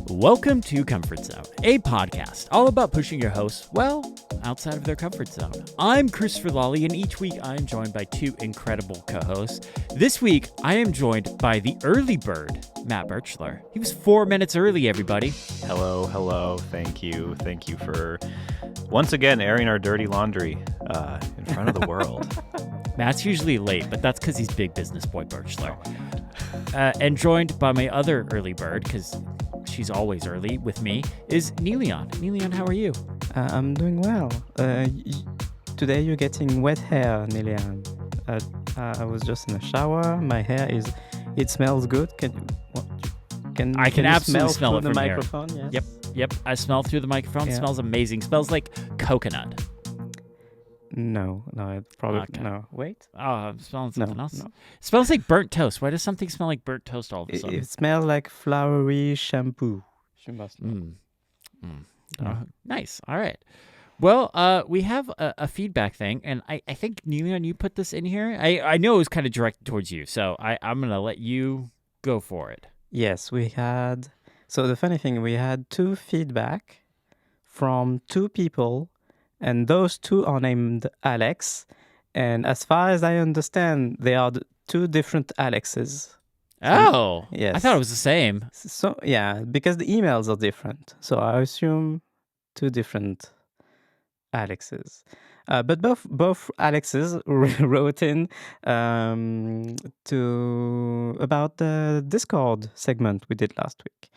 Welcome to Comfort Zone, a podcast all about pushing your hosts, outside of their comfort zone. I'm Christopher Lawley, and each week I am joined by two incredible co-hosts. This week, I am joined by the early bird, Matt Birchler. He was 4 minutes early, everybody. Hello. Thank you for once again airing our dirty laundry in front of the world. Matt's usually late, but that's because he's big business boy Birchler. And joined by my other early bird, because she's always early with me, is Niléane. Niléane, how are you? I'm doing well. Today you're getting wet hair, Niléane. I was just in the shower. My hair it smells good. I can absolutely smell it from from the here. microphone. Yes? Yep. I smell through the microphone. It smells amazing. Smells like coconut. No, it's probably Okay. no. Wait, I'm smelling something else. no. Smells like burnt toast. Why does something smell like burnt toast all of a sudden? it smells like flowery shampoo. You must know. Yeah. Nice. All right. Well, we have a feedback thing, and I think, Niléane, you put this in here. I know it was kind of directed towards you, so I'm going to let you go for it. Yes, we had. So the funny thing, we had two feedback from two people, and those two are named Alex. And as far as I understand, they are two different Alexes. Oh, yes. I thought it was the same. So yeah, because the emails are different. So I assume two different Alexes. But both Alexes wrote in about the Discord segment we did last week.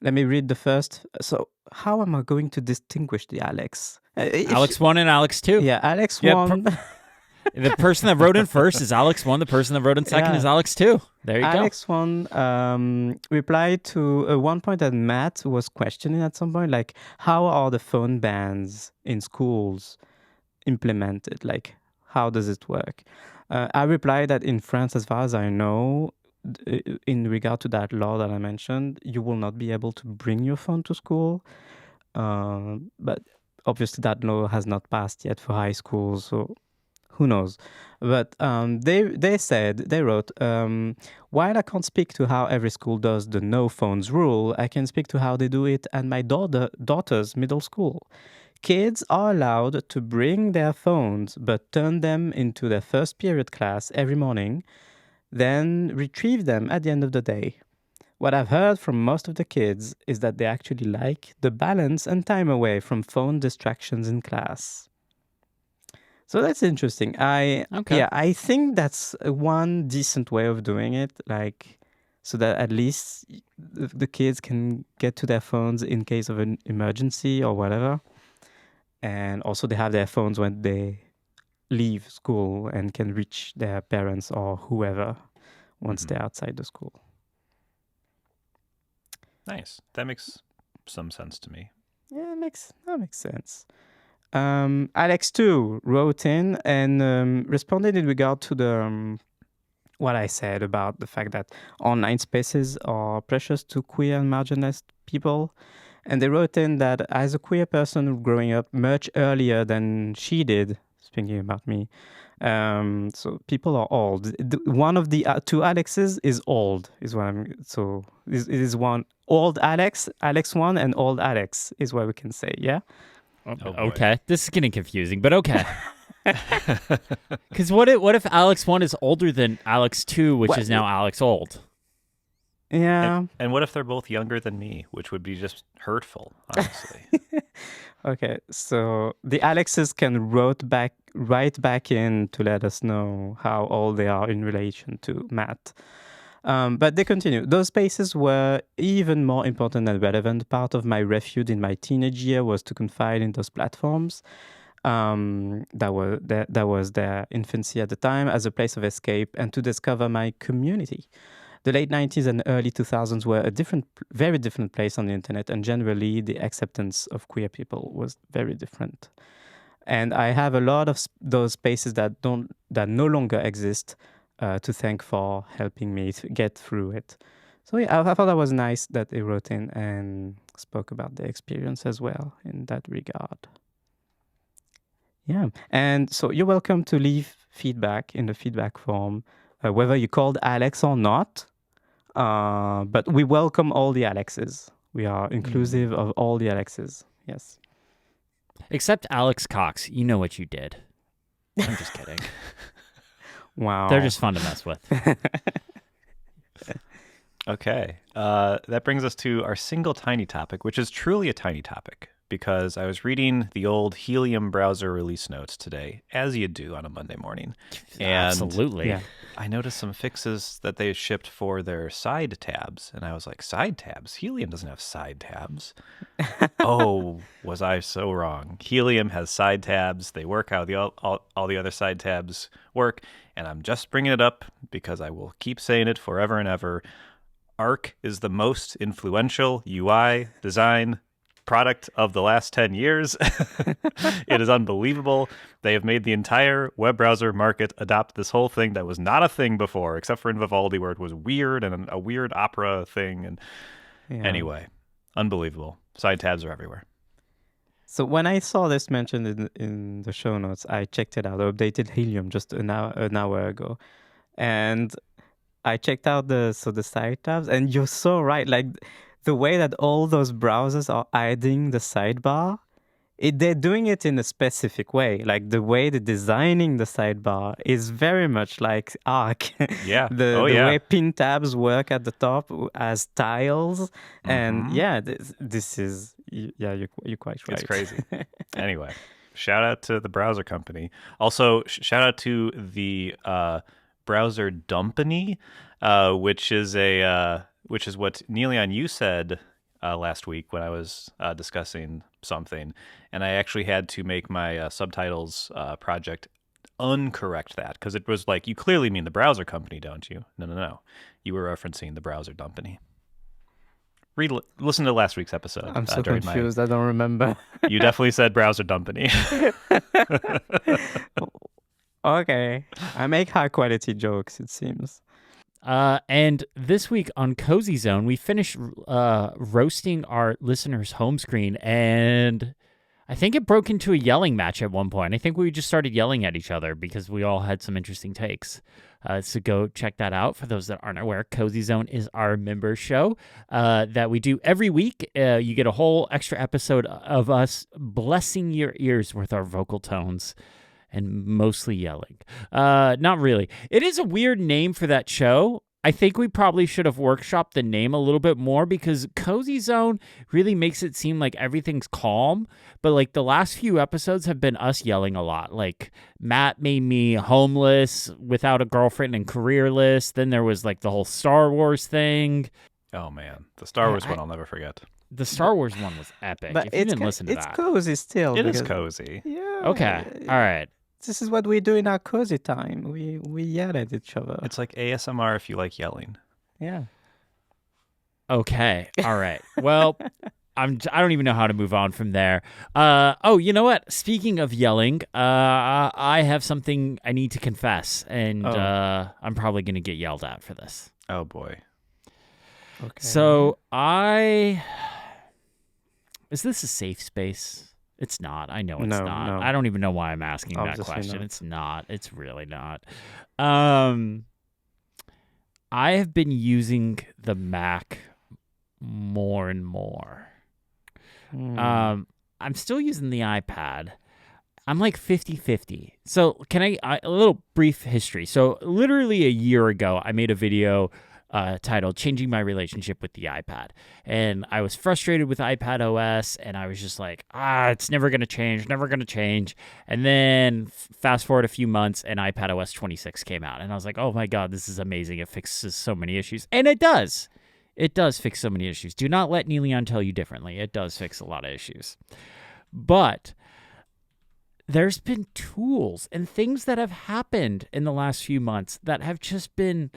Let me read the first. So how am I going to distinguish the Alex? Alex 1 and Alex 2. Yeah, Alex Yeah, 1. The person that wrote in first is Alex 1. The person that wrote in second is Alex 2. There you Alex 1 replied to one point that Matt was questioning at some point, like, how are the phone bans in schools implemented? Like, how does it work? I replied that in France, as far as I know, in regard to that law that I mentioned, you will not be able to bring your phone to school. But obviously that law has not passed yet for high schools, so who knows? But they wrote, while I can't speak to how every school does the no phones rule, I can speak to how they do it at my daughter's middle school. Kids are allowed to bring their phones, but turn them into their first period class every morning, then retrieve them at the end of the day. What I've heard from most of the kids is that they actually like the balance and time away from phone distractions in class. So that's interesting. I think that's one decent way of doing it, like, so that at least the kids can get to their phones in case of an emergency or whatever. And also they have their phones when they leave school and can reach their parents or whoever once they're outside the school. Nice. That makes some sense to me. Yeah, that makes sense. Alex too wrote in and responded in regard to the what I said about the fact that online spaces are precious to queer and marginalized people. And they wrote in that as a queer person growing up much earlier than she did, speaking about me, so people are old. One of the two Alexes is old, is what I'm. So it is one old Alex 1, and old Alex is what we can say. Yeah. Okay, this is getting confusing, but okay. Because what if Alex 1 is older than Alex 2, which is now Alex old? Yeah. And what if they're both younger than me, which would be just hurtful, honestly. Okay, so the Alexes can write back in to let us know how old they are in relation to Matt. But they continue. Those spaces were even more important and relevant. Part of my refuge in my teenage year was to confide in those platforms. That was their infancy at the time, as a place of escape and to discover my community. The late 90s and early 2000s were a very different place on the internet, and generally the acceptance of queer people was very different. And I have a lot of those spaces that no longer exist to thank for helping me to get through it. So yeah, I thought that was nice that they wrote in and spoke about their experience as well in that regard. Yeah, and so you're welcome to leave feedback in the feedback form, whether you called Alex or not. But we welcome all the Alexes. We are inclusive of all the Alexes. Yes. Except Alex Cox. You know what you did. I'm just kidding. Wow. They're just fun to mess with. Okay. That brings us to our single tiny topic, which is truly a tiny topic, because I was reading the old Helium browser release notes today, as you do on a Monday morning. And Absolutely. Yeah. I noticed some fixes that they shipped for their side tabs. And I was like, side tabs? Helium doesn't have side tabs. Oh, was I so wrong? Helium has side tabs. They work how all the other side tabs work. And I'm just bringing it up because I will keep saying it forever and ever. Arc is the most influential UI design product of the last 10 years. It is unbelievable. They have made the entire web browser market adopt this whole thing that was not a thing before, except for in Vivaldi, where it was weird and a weird opera thing. And anyway, unbelievable. Side tabs are everywhere. So when I saw this mentioned in the show notes, I checked it out. I updated Helium just an hour ago. And I checked out the side tabs, and you're so right. Like the way that all those browsers are adding the sidebar, they're doing it in a specific way. Like the way they're designing the sidebar is very much like Arc. Yeah. the way pin tabs work at the top as tiles. And this is, you're quite right. It's crazy. Anyway, shout out to the browser company. Also, shout out to the browser Dumpany, which is what Niléane, you said last week when I was discussing something, and I actually had to make my subtitles project uncorrect that, because it was like, you clearly mean the browser company, don't you? No. You were referencing the browser Dumpany. Listen to last week's episode. I'm so confused. I don't remember. You definitely said browser Dumpany. Okay. I make high quality jokes, it seems. And this week on Cozy Zone, we finished roasting our listeners' home screen, and I think it broke into a yelling match at one point. I think we just started yelling at each other because we all had some interesting takes. So go check that out. For those that aren't aware, Cozy Zone is our member show that we do every week. You get a whole extra episode of us blessing your ears with our vocal tones and mostly yelling. Not really. It is a weird name for that show. I think we probably should have workshopped the name a little bit more, because Cozy Zone really makes it seem like everything's calm. But like the last few episodes have been us yelling a lot. Like Matt made me homeless, without a girlfriend, and careerless. Then there was like the whole Star Wars thing. Oh man, the Star Wars one I'll never forget. The Star Wars one was epic. But if you didn't listen to that. It's cozy still. It is cozy. Yeah. Okay. All right. This is what we do in our cozy time. We yell at each other. It's like ASMR if you like yelling. Yeah. Okay. All right. Well, I don't even know how to move on from there. Oh, you know what? Speaking of yelling, I have something I need to confess, and I'm probably going to get yelled at for this. Oh boy. Okay. So is this a safe space? It's not. I know it's not. No. I don't even know why I'm asking that Obviously question. not. It's not. It's really not. I have been using the Mac more and more. I'm still using the iPad. I'm like 50-50. So can a little brief history. So literally a year ago, I made a video titled Changing My Relationship with the iPad. And I was frustrated with iPad OS, and I was just like, it's never going to change. And then fast forward a few months, and iPad OS 26 came out. And I was like, oh my God, this is amazing. It fixes so many issues. And it does. It does fix so many issues. Do not let Niléane tell you differently. It does fix a lot of issues. But there's been tools and things that have happened in the last few months that have just been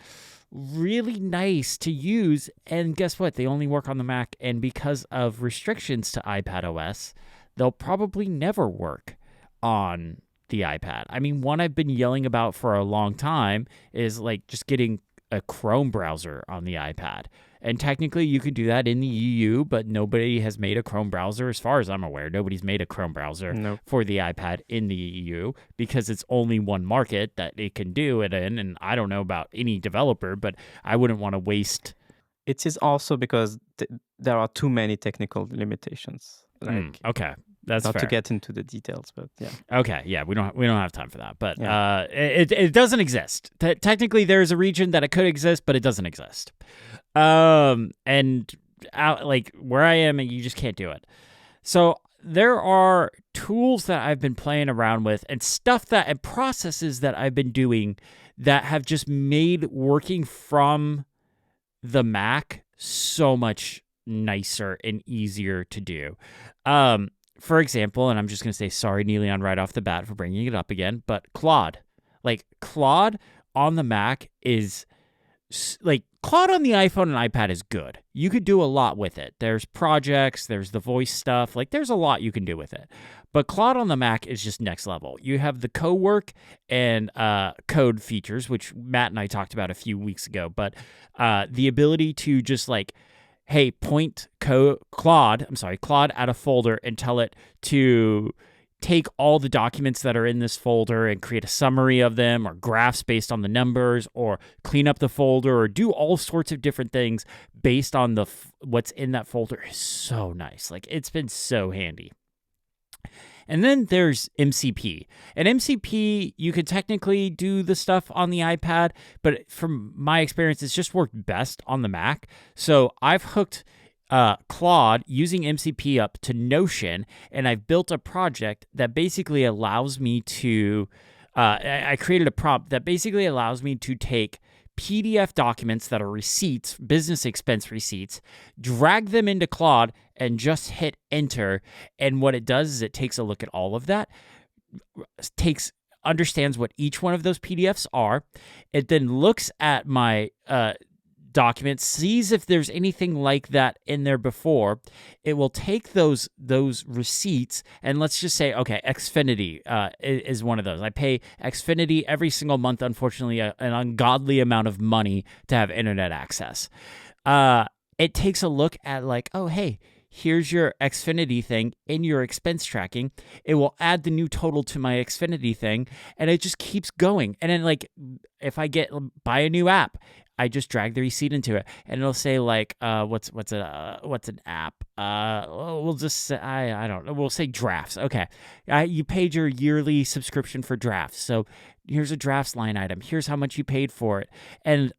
really nice to use. And guess what? They only work on the Mac. And because of restrictions to iPad OS, they'll probably never work on the iPad. I mean, one I've been yelling about for a long time is like just getting a Chrome browser on the iPad. And technically you could do that in the EU, but nobody has made a Chrome browser. As far as I'm aware, nobody's made a Chrome browser for the iPad in the EU, because it's only one market that it can do it in. And I don't know about any developer, but I wouldn't want to waste it is also because there are too many technical limitations. Like, okay, that's not fair. to get into the details, but yeah. Okay, yeah, we don't have time for that, but Yeah. it doesn't exist. Technically, there's a region that it could exist, but it doesn't exist. And out like where I am, you just can't do it. So there are tools that I've been playing around with and and processes that I've been doing that have just made working from the Mac so much nicer and easier to do. For example, and I'm just going to say sorry, Niléane, right off the bat for bringing it up again, but Claude. Like, Claude on the Mac is... Like, Claude on the iPhone and iPad is good. You could do a lot with it. There's projects, there's the voice stuff. Like, there's a lot you can do with it. But Claude on the Mac is just next level. You have the co-work and code features, which Matt and I talked about a few weeks ago. But the ability to just like, hey, point Claude at a folder and tell it to take all the documents that are in this folder and create a summary of them, or graphs based on the numbers, or clean up the folder, or do all sorts of different things based on what's in that folder is so nice. Like, it's been so handy. And then there's MCP. And MCP, you could technically do the stuff on the iPad, but from my experience, it's just worked best on the Mac. So I've hooked Claude using MCP up to Notion, and I've built a project that basically allows me to, I created a prompt that basically allows me to take PDF documents that are receipts, business expense receipts, drag them into Claude, and just hit enter. And what it does is it takes a look at all of that, understands what each one of those PDFs are. It then looks at my document, sees if there's anything like that in there before. It will take those receipts, and let's just say, okay, Xfinity is one of those. I pay Xfinity every single month, unfortunately, an ungodly amount of money to have internet access. It takes a look at like, oh, hey, here's your Xfinity thing in your expense tracking. It will add the new total to my Xfinity thing, and it just keeps going. And then, like, if I buy a new app, I just drag the receipt into it, and it'll say like, what's an app? We'll just say, I don't know. We'll say Drafts. Okay, you paid your yearly subscription for Drafts, so here's a Drafts line item. Here's how much you paid for it, and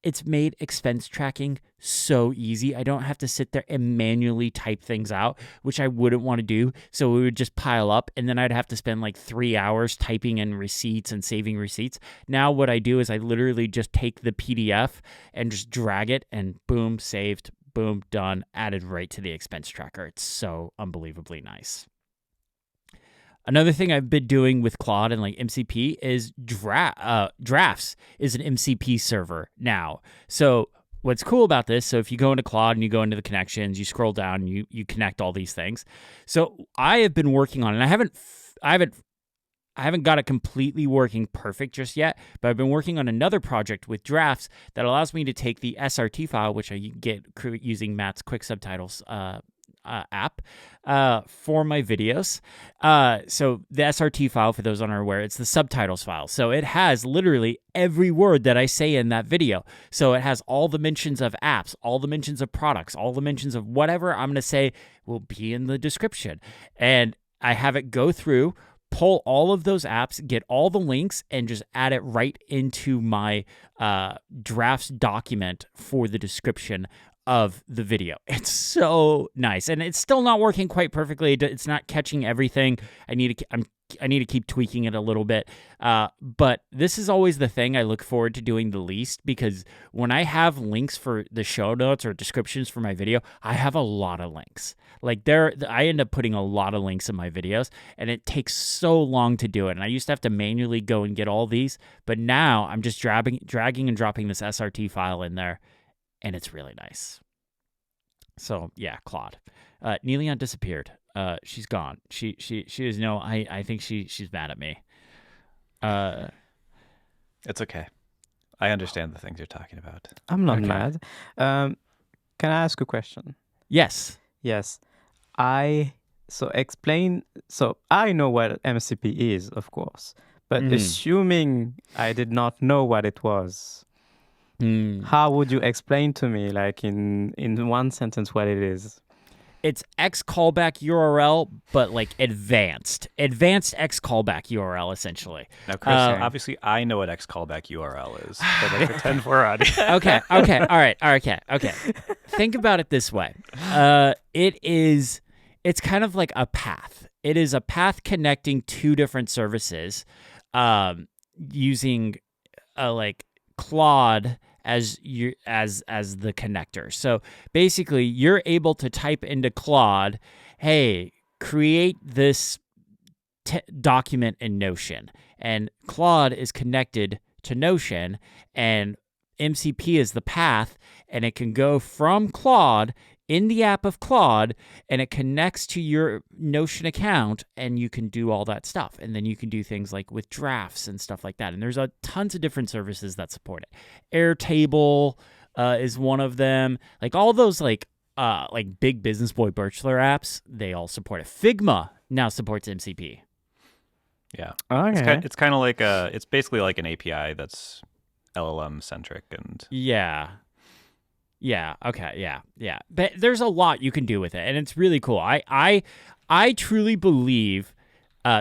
it's made expense tracking so easy. I don't have to sit there and manually type things out, which I wouldn't want to do. So it would just pile up, and then I'd have to spend like 3 hours typing in receipts and saving receipts. Now what I do is I literally just take the PDF and just drag it, and boom, saved, boom, done, added right to the expense tracker. It's so unbelievably nice. Another thing I've been doing with Claude and like MCP is Drafts is an MCP server now. So what's cool about this, so if you go into Claude and you go into the connections, you scroll down, and you connect all these things. So I have been working on it, and I haven't got it completely working perfect just yet, but I've been working on another project with Drafts that allows me to take the SRT file, which I get using Matt's Quick Subtitles app for my videos. So the SRT file, for those unaware, it's the subtitles file. So it has literally every word that I say in that video. So it has all the mentions of apps, all the mentions of products, all the mentions of whatever I'm going to say will be in the description. And I have it go through, pull all of those apps, get all the links, and just add it right into my Drafts document for the description of the video. It's so nice, and it's still not working quite perfectly. It's not catching everything. I need to keep tweaking it a little bit. But this is always the thing I look forward to doing the least, because when I have links for the show notes or descriptions for my video, I have a lot of links. Like I end up putting a lot of links in my videos, and it takes so long to do it. And I used to have to manually go and get all these, but now I'm just dragging and dropping this SRT file in there, and it's really nice. So yeah, Claude. Niléane disappeared. She's gone. She is no. I think she's mad at me. It's okay. I understand the things you're talking about. I'm not mad. Can I ask a question? Yes. Yes. I know what MCP is, of course, but assuming I did not know what it was, How would you explain to me, like in one sentence, what it is? It's X callback URL, but like advanced X callback URL essentially. Now, Chris, obviously I know what X callback URL is, but I pretend we're on. Okay, all right, okay. Think about it this way. It's kind of like a path. It is a path connecting two different services, using like Claude as the connector. So basically, you're able to type into Claude, "Hey, create this document in Notion," and Claude is connected to Notion, and MCP is the path, and it can go from Claude in the app of Claude, and it connects to your Notion account, and you can do all that stuff. And then you can do things like with drafts and stuff like that. And there's tons of different services that support it. Airtable is one of them. Like all those like big Business Boy Birchler apps, they all support it. Figma now supports MCP. Yeah. Okay. It's kind of like it's basically like an API that's LLM centric and Yeah. Okay. Yeah. But there's a lot you can do with it, and it's really cool. I truly believe.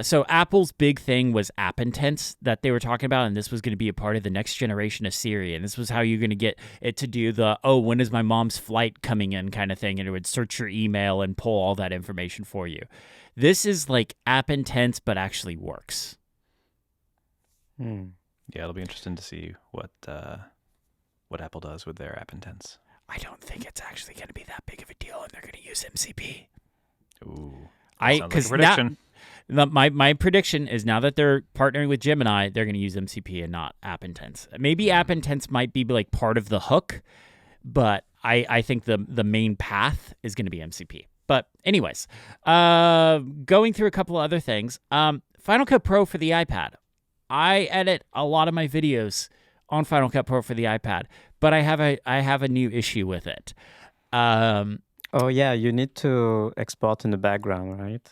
So Apple's big thing was app intents that they were talking about, and this was going to be a part of the next generation of Siri, and this was how you're going to get it to do the when is my mom's flight coming in kind of thing, and it would search your email and pull all that information for you. This is like app intents, but actually works. Yeah, it'll be interesting to see what Apple does with their app intents. I don't think it's actually going to be that big of a deal, and they're going to use MCP. Ooh, sounds like a prediction. My prediction is now that they're partnering with Gemini, they're going to use MCP and not app intents. Maybe app intents might be like part of the hook, but I think the main path is going to be MCP. But anyways, going through a couple of other things. Final Cut Pro for the iPad. I edit a lot of my videos on Final Cut Pro for the iPad, but I have a new issue with it. Oh yeah, you need to export in the background, right?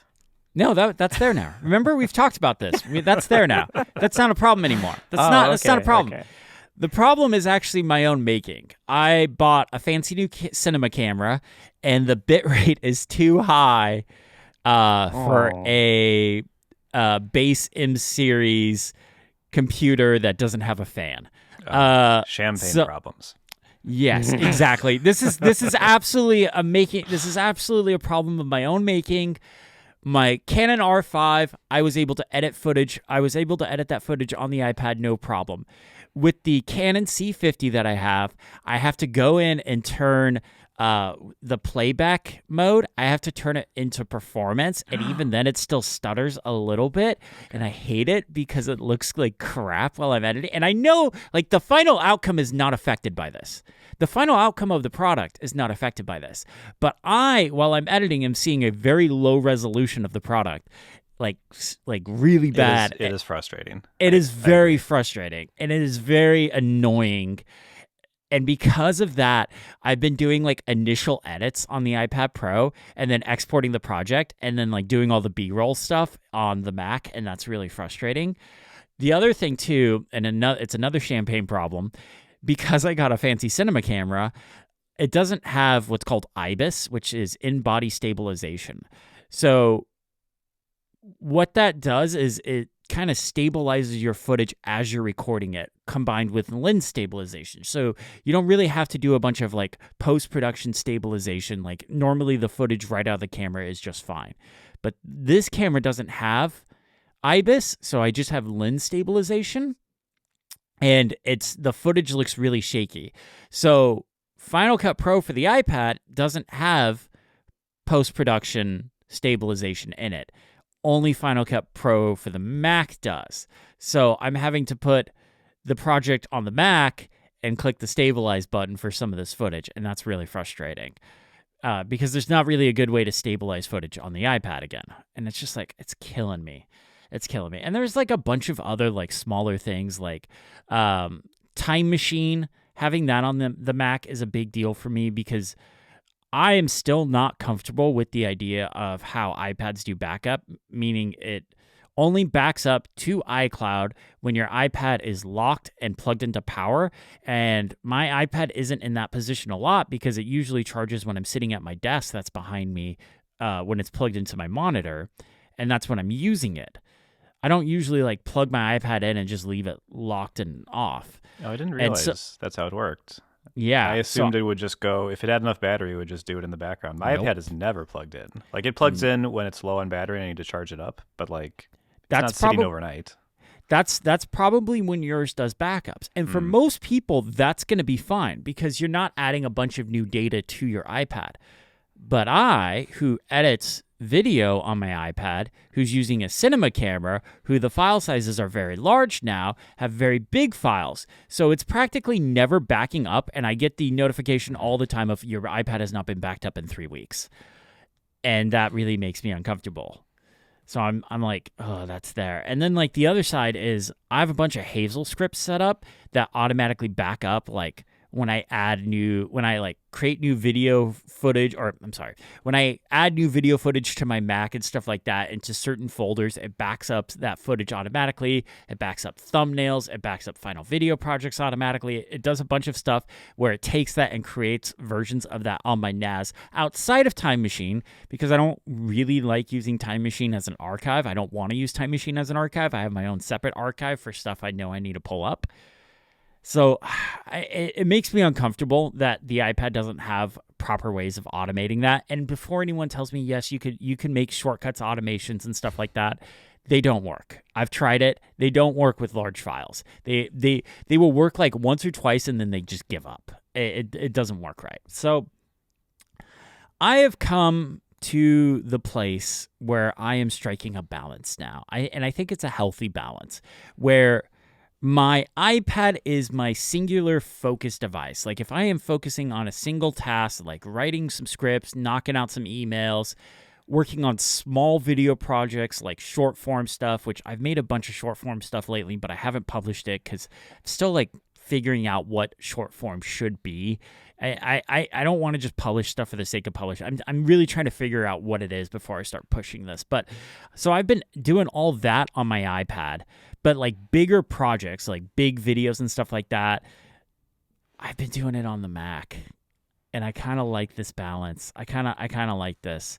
No, that's there now. Remember, we've talked about this. That's there now. That's not a problem anymore. That's not a problem. Okay. The problem is actually my own making. I bought a fancy new cinema camera, and the bitrate is too high for a base M series computer that doesn't have a fan. Champagne problems. Yes, exactly. This is absolutely a problem of my own making. My Canon R5, I was able to edit footage. I was able to edit that footage on the iPad, no problem. With the Canon C50 that I have to go in and turn the playback mode. I have to turn it into performance, and even then it still stutters a little bit, and I hate it because it looks like crap while I'm editing. And I know like the final outcome is not affected by this. The final outcome of the product is not affected by this. But while I'm editing, am seeing a very low resolution of the product. Like really bad. It is frustrating. It is very frustrating, and it is very annoying. And because of that, I've been doing like initial edits on the iPad Pro and then exporting the project and then like doing all the B-roll stuff on the Mac, and that's really frustrating. The other thing too, and it's another champagne problem, because I got a fancy cinema camera, it doesn't have what's called IBIS, which is in-body stabilization. So what that does is it kind of stabilizes your footage as you're recording it, combined with lens stabilization. So you don't really have to do a bunch of like post-production stabilization. Like normally the footage right out of the camera is just fine. But this camera doesn't have IBIS, so I just have lens stabilization. And the footage looks really shaky. So Final Cut Pro for the iPad doesn't have post-production stabilization in it. Only Final Cut Pro for the Mac does. So I'm having to put the project on the Mac and click the stabilize button for some of this footage, and that's really frustrating because there's not really a good way to stabilize footage on the iPad again. And it's just like, it's killing me. It's killing me. And there's like a bunch of other like smaller things like Time Machine. Having that on the Mac is a big deal for me because I am still not comfortable with the idea of how iPads do backup, meaning it only backs up to iCloud when your iPad is locked and plugged into power. And my iPad isn't in that position a lot because it usually charges when I'm sitting at my desk that's behind me when it's plugged into my monitor. And that's when I'm using it. I don't usually like plug my iPad in and just leave it locked and off. Oh, I didn't realize that's how it worked. Yeah. I assumed it would just go, if it had enough battery, it would just do it in the background. My iPad is never plugged in. Like, it plugs in when it's low on battery and I need to charge it up, but like, it's not sitting overnight. That's probably when yours does backups. And for most people, that's going to be fine because you're not adding a bunch of new data to your iPad. But I, who edits video on my iPad, who's using a cinema camera, who the file sizes are very large now, have very big files. So it's practically never backing up, and I get the notification all the time of your iPad has not been backed up in 3 weeks. And that really makes me uncomfortable. So I'm like, oh, that's there. And then like the other side is I have a bunch of Hazel scripts set up that automatically back up like when I create new video footage, when I add new video footage to my Mac and stuff like that into certain folders, it backs up that footage automatically. It backs up thumbnails. It backs up final video projects automatically. It does a bunch of stuff where it takes that and creates versions of that on my NAS outside of Time Machine because I don't really like using Time Machine as an archive. I don't want to use Time Machine as an archive. I have my own separate archive for stuff I know I need to pull up. So it makes me uncomfortable that the iPad doesn't have proper ways of automating that. And before anyone tells me, yes, you can make shortcuts, automations, and stuff like that, they don't work. I've tried it. They don't work with large files. They will work like once or twice, and then they just give up. It doesn't work right. So I have come to the place where I am striking a balance now. And I think it's a healthy balance where my iPad is my singular focus device. Like if I am focusing on a single task, like writing some scripts, knocking out some emails, working on small video projects like short form stuff, which I've made a bunch of short form stuff lately, but I haven't published it because I'm still like figuring out what short form should be. I don't want to just publish stuff for the sake of publishing. I'm really trying to figure out what it is before I start pushing this. But so I've been doing all that on my iPad, but like bigger projects, like big videos and stuff like that, I've been doing it on the Mac. And I kind of like this balance. I kind of like this.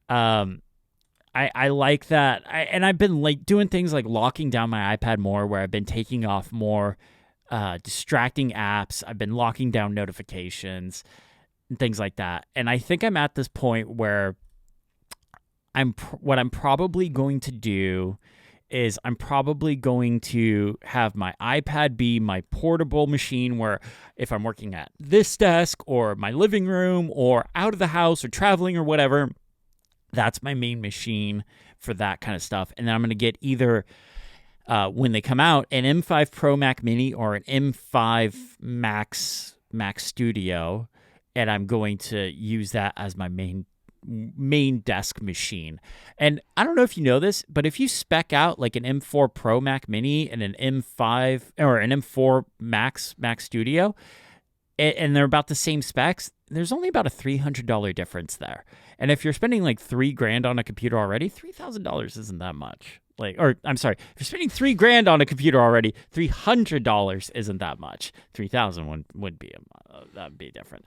I like that. And I've been like doing things like locking down my iPad more, where I've been taking off more distracting apps. I've been locking down notifications and things like that. And I think I'm at this point where what I'm probably going to do is I'm probably going to have my iPad be my portable machine where if I'm working at this desk or my living room or out of the house or traveling or whatever, that's my main machine for that kind of stuff. And then I'm going to get either when they come out, an M5 Pro Mac Mini or an M5 Mac Studio, and I'm going to use that as my main desk machine. And I don't know if you know this, but if you spec out like an M4 Pro Mac Mini and an M5 or an M4 Mac Studio, and they're about the same specs, there's only about a $300 difference there. And if you're spending like $3,000 on a computer already, $3,000 isn't that much. If you're spending $3,000 on a computer already, $300 isn't that much. 3,000 would be that'd be different.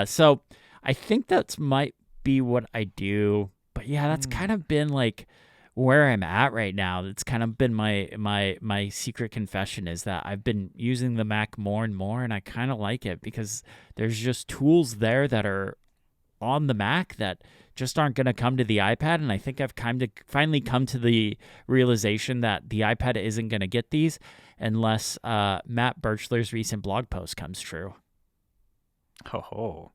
So I think that might be what I do. But yeah, that's kind of been like where I'm at right now. That's kind of been my secret confession, is that I've been using the Mac more and more, and I kind of like it because there's just tools there that are on the Mac that just aren't going to come to the iPad. And I think I've kind of finally come to the realization that the iPad isn't going to get these unless Matt Birchler's recent blog post comes true. Oh,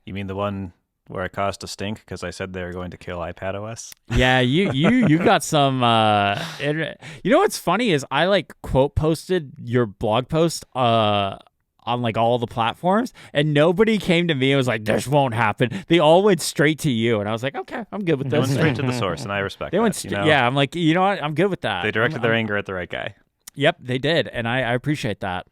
you mean the one where I caused a stink because I said they were going to kill iPadOS? Yeah, you got some. You know what's funny is I like quote posted your blog post on like all the platforms, and nobody came to me and was like, "This won't happen." They all went straight to you, and I was like, "Okay, I'm good with this." They went straight to the source, and I respect they that. Yeah, I'm like, you know what? I'm good with that. They directed their anger at the right guy. Yep, they did, and I appreciate that.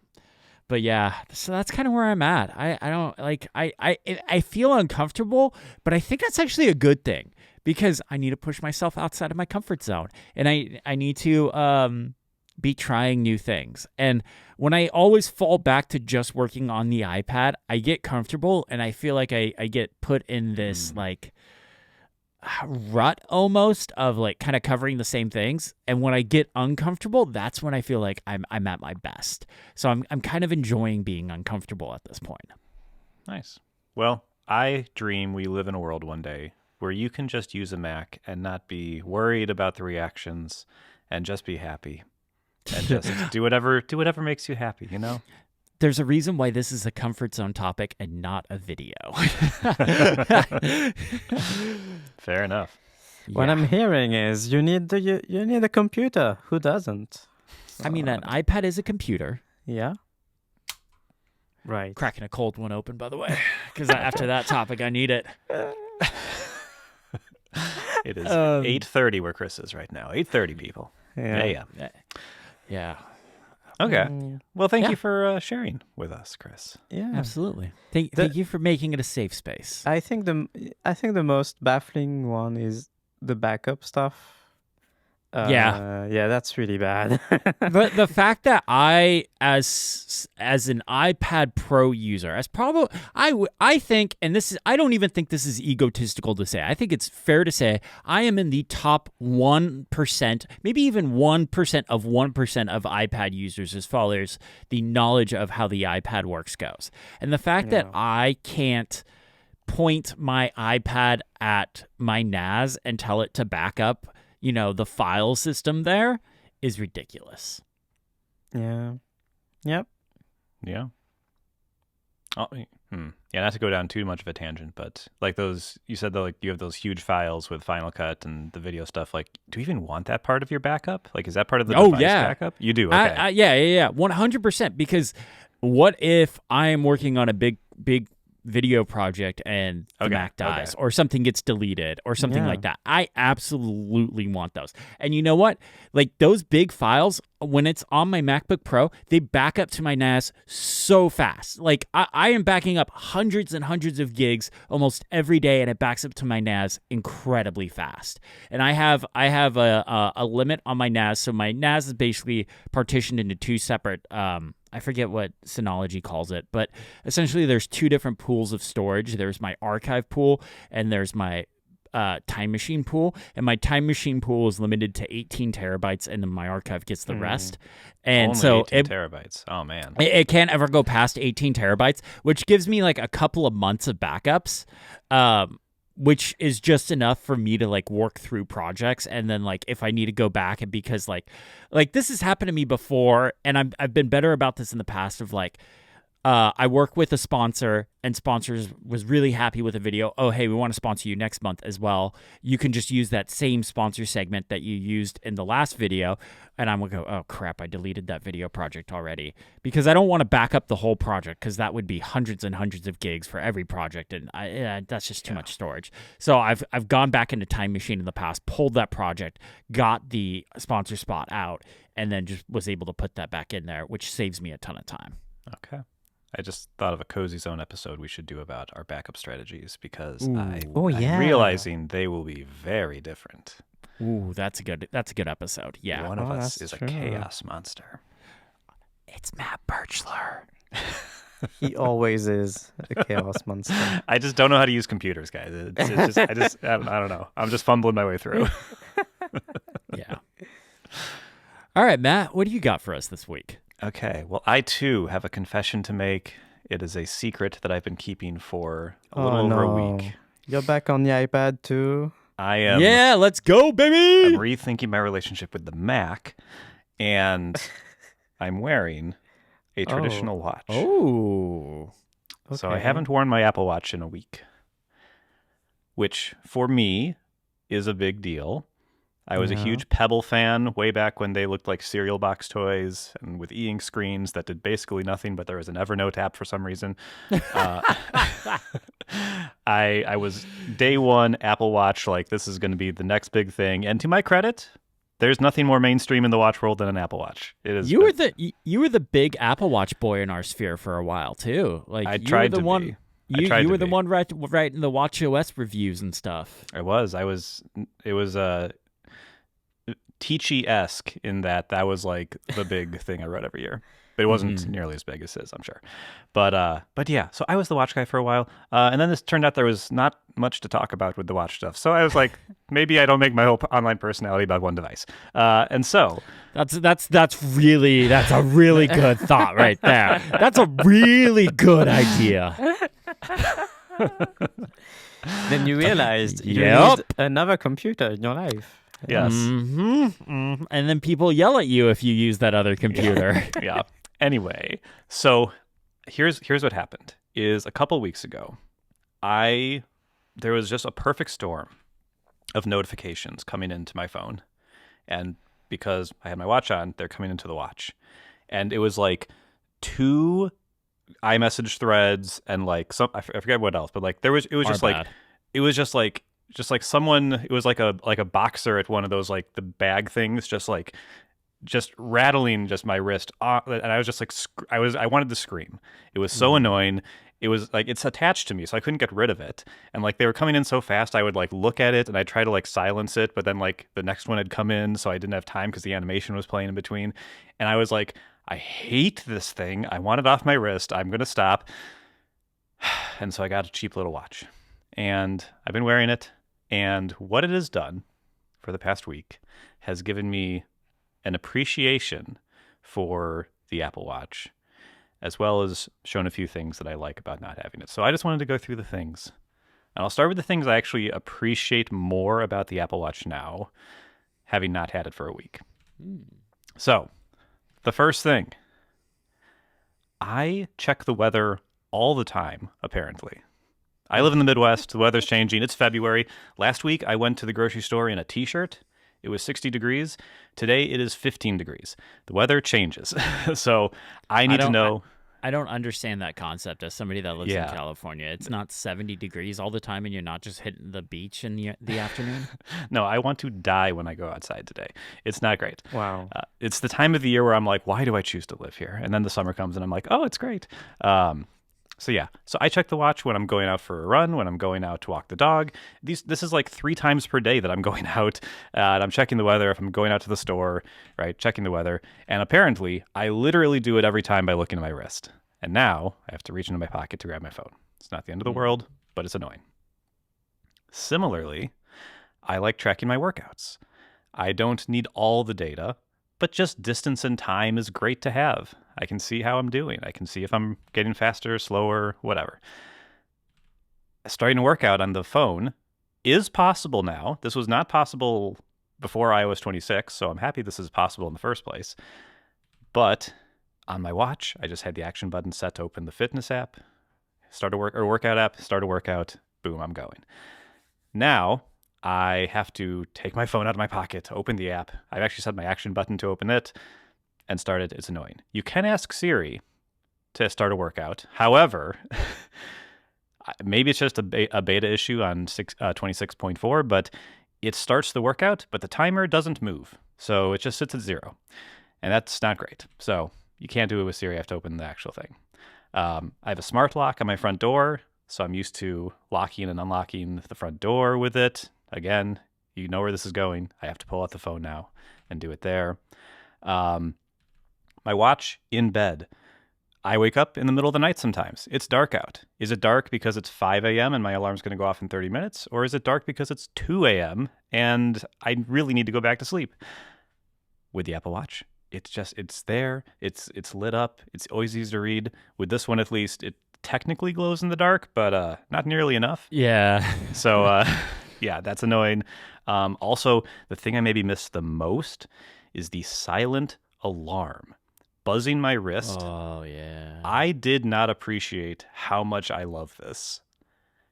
But yeah, so that's kind of where I'm at. I don't like I feel uncomfortable, but I think that's actually a good thing because I need to push myself outside of my comfort zone, and I need to be trying new things. And when I always fall back to just working on the iPad, I get comfortable, and I feel like I get put in this like rut almost of like kind of covering the same things. And when I get uncomfortable, that's when I feel like I'm at my best. So I'm kind of enjoying being uncomfortable at this point. Nice. Well, I dream we live in a world one day where you can just use a Mac and not be worried about the reactions and just be happy and just do whatever makes you happy, you know? There's a reason why this is a comfort zone topic and not a video. Fair enough. What I'm hearing is you need a computer. Who doesn't? I mean, an iPad is a computer. Yeah. Right. Cracking a cold one open, by the way, because after that topic, I need it. It is 8:30 where Chris is right now. 8:30, people. Yeah. Yeah. Okay. Well, thank you for sharing with us, Chris. Yeah. Absolutely. Thank you for making it a safe space. I think the most baffling one is the backup stuff. Yeah, that's really bad. But the fact that I, as an iPad Pro user, I think, and this is, I don't even think this is egotistical to say. I think it's fair to say I am in the top 1%, maybe even 1% of 1% of iPad users as far as the knowledge of how the iPad works goes. And the fact that I can't point my iPad at my NAS and tell it to back up, the file system there is ridiculous. Yeah. Yep. Yeah. Oh, yeah, not to go down too much of a tangent, but like those, you said that like you have those huge files with Final Cut and the video stuff. Like, do you even want that part of your backup? Like, is that part of the device backup? You do. Okay. Yeah. 100%. Because what if I am working on a big video project and the Mac dies or something gets deleted or something like that? I absolutely want those. And you know what? Like those big files, when it's on my MacBook Pro, they back up to my NAS so fast. Like I am backing up hundreds and hundreds of gigs almost every day, and it backs up to my NAS incredibly fast. And I have a limit on my NAS, so my NAS is basically partitioned into two separate I forget what Synology calls it, but essentially there's two different pools of storage. There's my archive pool and there's my Time Machine pool. And my Time Machine pool is limited to 18 terabytes, and then my archive gets the rest. And only so 18 terabytes. Oh man, it can't ever go past 18 terabytes, which gives me like a couple of months of backups. Which is just enough for me to like work through projects. And then like if I need to go back, and because like this has happened to me before, and I've been better about this in the past of like I work with a sponsor, and sponsors was really happy with a video. Oh, hey, we want to sponsor you next month as well. You can just use that same sponsor segment that you used in the last video. And I'm going to go, oh, crap, I deleted that video project already. Because I don't want to back up the whole project, because that would be hundreds and hundreds of gigs for every project. And that's just too much storage. So I've gone back into Time Machine in the past, pulled that project, got the sponsor spot out, and then just was able to put that back in there, which saves me a ton of time. Okay. I just thought of a Cozy Zone episode we should do about our backup strategies, because I'm realizing they will be very different. Ooh, that's a good episode. Yeah. One of us is a chaos monster. It's Matt Birchler. He always is a chaos monster. I just don't know how to use computers, guys. I don't know. I'm just fumbling my way through. Yeah. All right, Matt, what do you got for us this week? Okay, well, I too have a confession to make. It is a secret that I've been keeping for a little over a week. You're back on the iPad too? I am. Yeah, let's go, baby! I'm rethinking my relationship with the Mac, and I'm wearing a traditional watch. Oh. Okay. So I haven't worn my Apple Watch in a week, which for me is a big deal. I was a huge Pebble fan way back when they looked like cereal box toys and with e-ink screens that did basically nothing, but there was an Evernote app for some reason. I was day one Apple Watch, like this is going to be the next big thing. And to my credit, there's nothing more mainstream in the watch world than an Apple Watch. It is. You were the big Apple Watch boy in our sphere for a while too. Like I tried to one. be. You were the one writing the WatchOS reviews and stuff. I was. It was Teachy-esque in that was like the big thing I read every year. But it wasn't nearly as big as his, I'm sure. But yeah, so I was the watch guy for a while. And then this turned out there was not much to talk about with the watch stuff. So I was like, maybe I don't make my whole online personality about one device. And so that's a really good thought right there. That's a really good idea. Then you realized you need another computer in your life. Yes. And then people yell at you if you use that other computer. Yeah. Anyway, so here's what happened. Is a couple weeks ago, there was just a perfect storm of notifications coming into my phone, and because I had my watch on, they're coming into the watch, and it was like 2 iMessage threads and like some I forget what else, but like it was just like someone, it was like a boxer at one of those like the bag things, just rattling just my wrist, and I was just like I wanted to scream. It was so annoying. It was like it's attached to me, so I couldn't get rid of it. And like they were coming in so fast, I would like look at it and I'd try to like silence it, but then like the next one had come in, so I didn't have time because the animation was playing in between. And I was like, I hate this thing. I want it off my wrist. I'm gonna stop. And so I got a cheap little watch, and I've been wearing it. And what it has done for the past week has given me an appreciation for the Apple Watch, as well as shown a few things that I like about not having it. So I just wanted to go through the things. And I'll start with the things I actually appreciate more about the Apple Watch now, having not had it for a week. So, the first thing, I check the weather all the time, apparently. I live in the Midwest. The weather's changing. It's February. Last week, I went to the grocery store in a t-shirt. It was 60 degrees. Today, it is 15 degrees. The weather changes. So I need to know. I don't understand that concept as somebody that lives in California. It's not 70 degrees all the time, and you're not just hitting the beach in the afternoon. No, I want to die when I go outside today. It's not great. Wow. It's the time of the year where I'm like, why do I choose to live here? And then the summer comes, and I'm like, oh, it's great. So yeah, so I check the watch when I'm going out for a run, when I'm going out to walk the dog. This is like 3 times per day that I'm going out, and I'm checking the weather. If I'm going out to the store, right, checking the weather. And apparently, I literally do it every time by looking at my wrist. And now I have to reach into my pocket to grab my phone. It's not the end of the world, but it's annoying. Similarly, I like tracking my workouts. I don't need all the data, but just distance and time is great to have. I can see how I'm doing. I can see if I'm getting faster, slower, whatever. Starting to work out on the phone is possible now. This was not possible before iOS 26, so I'm happy this is possible in the first place. But on my watch, I just had the action button set to open the fitness app, workout app, start a workout, boom, I'm going. Now, I have to take my phone out of my pocket to open the app. I've actually set my action button to open it and start it. It's annoying. You can ask Siri to start a workout. However, maybe it's just a beta issue on 26.4, but it starts the workout, but the timer doesn't move. So it just sits at 0. And that's not great. So you can't do it with Siri. I have to open the actual thing. I have a smart lock on my front door, so I'm used to locking and unlocking the front door with it. Again, you know where this is going. I have to pull out the phone now and do it there. My watch in bed. I wake up in the middle of the night sometimes. It's dark out. Is it dark because it's 5 a.m. and my alarm's going to go off in 30 minutes? Or is it dark because it's 2 a.m. and I really need to go back to sleep? With the Apple Watch, it's there. It's lit up. It's always easy to read. With this one, at least, it technically glows in the dark, but not nearly enough. Yeah. So, yeah, that's annoying. Also, the thing I maybe miss the most is the silent alarm buzzing my wrist. Oh, yeah. I did not appreciate how much I love this,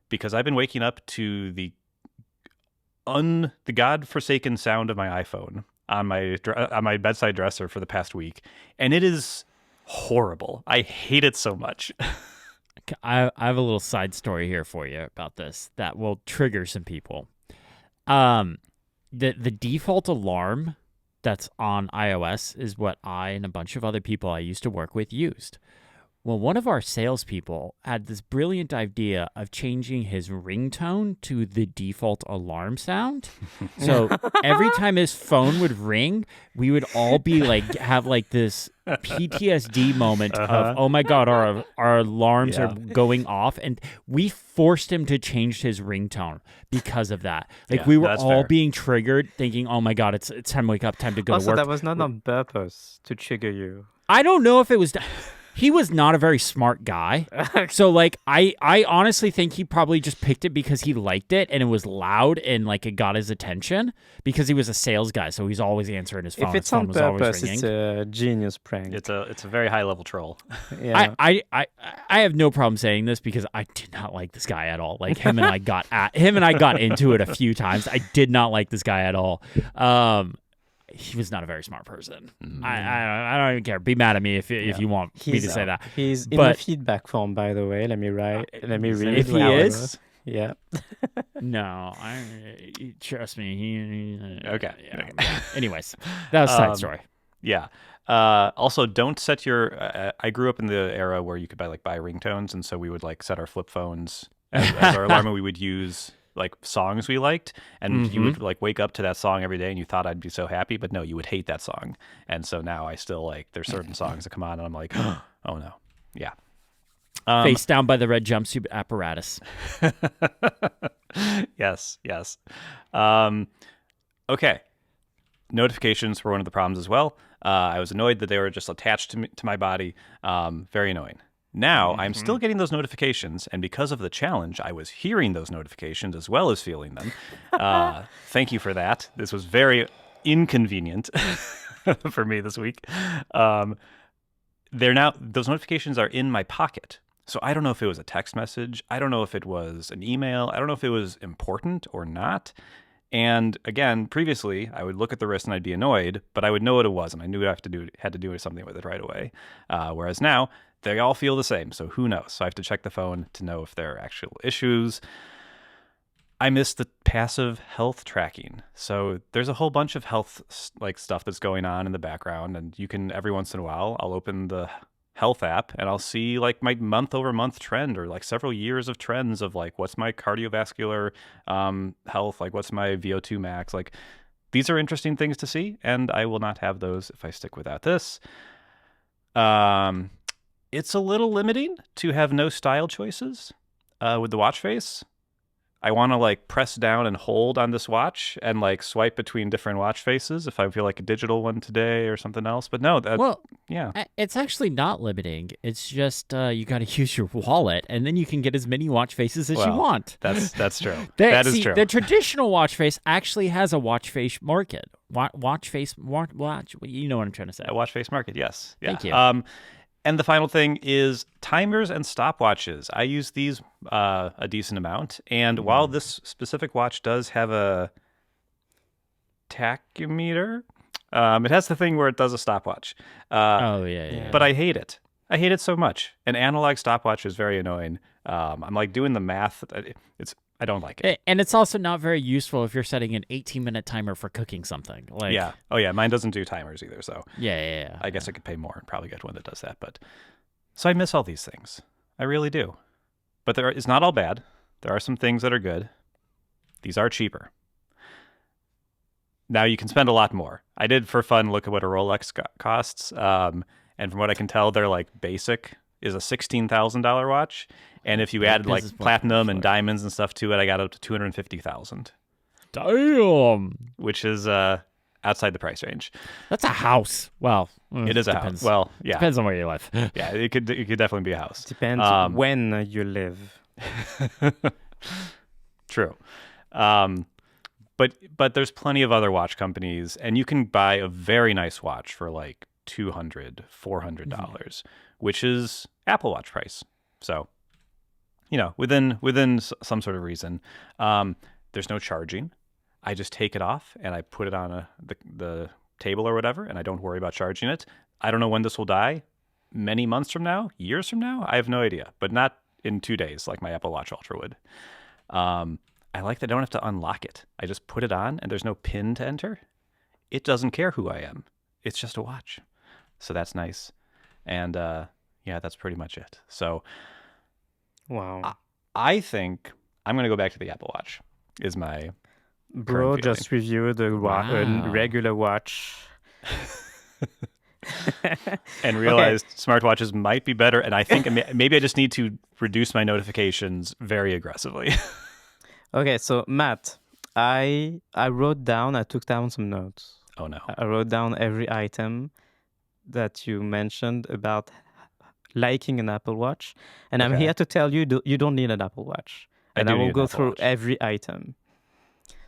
because I've been waking up to the godforsaken sound of my iPhone on my bedside dresser for the past week, and it is horrible. I hate it so much. I have a little side story here for you about this that will trigger some people. The default alarm that's on iOS is what I and a bunch of other people I used to work with used. Well, one of our salespeople had this brilliant idea of changing his ringtone to the default alarm sound. So every time his phone would ring, we would all be like, have like this PTSD moment of, oh my God, our alarms are going off. And we forced him to change his ringtone because of that. Like we were all fair. being trtriggered thinking, oh my God, it's time to wake up, time to go to Also, work. that was not on purpose to trigger you. I don't know if it was. He was not a very smart guy. So, like, I honestly think he probably just picked it because he liked it and it was loud and, like, it got his attention because he was a sales guy. So he's always answering his phone. If it's his phone on was always purpose, ringing. it's a genius prank. It's a very high level troll. Yeah. I have no problem saying this because I did not like this guy at all. Like, him and I got into it a few times. I did not like this guy at all. He was not a very smart person. I don't even care. Be mad at me if you want me to say that. He's in the feedback form, by the way. Let me read. If he is, yeah. no, trust me. Okay. Yeah. Anyways, that was a side story. Yeah. Also, don't set your. I grew up in the era where you could buy ringtones, and so we would like set our flip phones as our alarm. And we would use like songs we liked, and you would like wake up to that song every day, and you thought I'd be so happy, but no, you would hate that song. And so now I still like there's certain songs that come on, and I'm like, oh no, yeah. Face down by the red jumpsuit apparatus. Yes. Okay. Notifications were one of the problems as well. I was annoyed that they were just attached to my body. Very annoying. Now, I'm still getting those notifications, and because of the challenge, I was hearing those notifications as well as feeling them. Thank you for that. This was very inconvenient for me this week. Those notifications are in my pocket. So I don't know if it was a text message. I don't know if it was an email. I don't know if it was important or not. And again, previously, I would look at the wrist and I'd be annoyed, but I would know what it was, and I knew I had to do something with it right away. Whereas now, they all feel the same, so who knows? So I have to check the phone to know if there are actual issues. I missed the passive health tracking. So there's a whole bunch of health like stuff that's going on in the background, and you can every once in a while I'll open the health app and I'll see like my month-over-month trend or like several years of trends of like what's my cardiovascular health, like what's my VO2 max. Like these are interesting things to see, and I will not have those if I stick without this. It's a little limiting to have no style choices with the watch face. I want to like press down and hold on this watch and like swipe between different watch faces if I feel like a digital one today or something else. But no, it's actually not limiting. It's just you got to use your wallet, and then you can get as many watch faces as you want. That's true. That is true. The traditional watch face actually has a watch face market. Watch. You know what I'm trying to say. A watch face market. Yes. Yeah. Thank you. And the final thing is timers and stopwatches. I use these a decent amount. And while this specific watch does have a tachymeter, it has the thing where it does a stopwatch. But I hate it. I hate it so much. An analog stopwatch is very annoying. I'm like doing the math. I don't like it. And it's also not very useful if you're setting an 18-minute timer for cooking something. Like, yeah. Oh, yeah. Mine doesn't do timers either. So yeah. I guess I could pay more and probably get one that does that. But so I miss all these things. I really do. But it's not all bad. There are some things that are good. These are cheaper. Now you can spend a lot more. I did for fun look at what a Rolex costs. And from what I can tell, they're like basic is a $16,000 watch. And if you added like platinum and diamonds and stuff to it, I got up to $250,000. Damn. Which is outside the price range. That's a house. Well, it is a house. Well, yeah. Depends on where you live. Yeah, it could definitely be a house. Depends when you live. True. But there's plenty of other watch companies, and you can buy a very nice watch for like $200, $400, which is Apple Watch price. So, within some sort of reason. There's no charging. I just take it off and I put it on the table or whatever, and I don't worry about charging it. I don't know when this will die. Many months from now, years from now, I have no idea, but not in 2 days like my Apple Watch Ultra would. I like that I don't have to unlock it. I just put it on and there's no pin to enter. It doesn't care who I am. It's just a watch. So that's nice. And Yeah, that's pretty much it. So Wow. I think I'm going to go back to the Apple Watch. Is my Bro current just reviewed a Wow. regular watch. and realized smartwatches might be better. And I think maybe I just need to reduce my notifications very aggressively. Okay, so Matt, I took down some notes. Oh no. I wrote down every item that you mentioned about liking an Apple Watch, and I'm Okay. here to tell you you don't need an Apple Watch. And I do will need an go Apple through Watch. every item.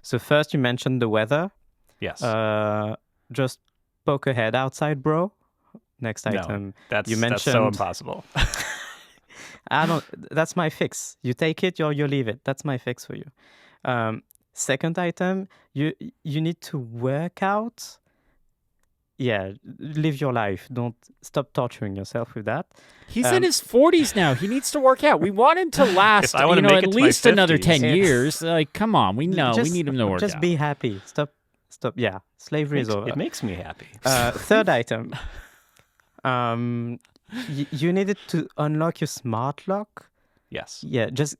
So first, you mentioned the weather. Yes. Just poke a head outside, bro. Next item. No, that's you that's so mentioned- impossible. I don't. That's my fix. You take it or you leave it. That's my fix for you. Second item, you need to work out. Yeah, live your life. Don't stop torturing yourself with that. He's in his 40s now. He needs to work out. We want him to last, I wanna make at it to my least another 10 50s. years. Like, come on. We know. We need him to work Just out. be happy. Stop. Yeah, slavery is over. It makes me happy. Third item. You needed to unlock your smart lock. Yes. Yeah, just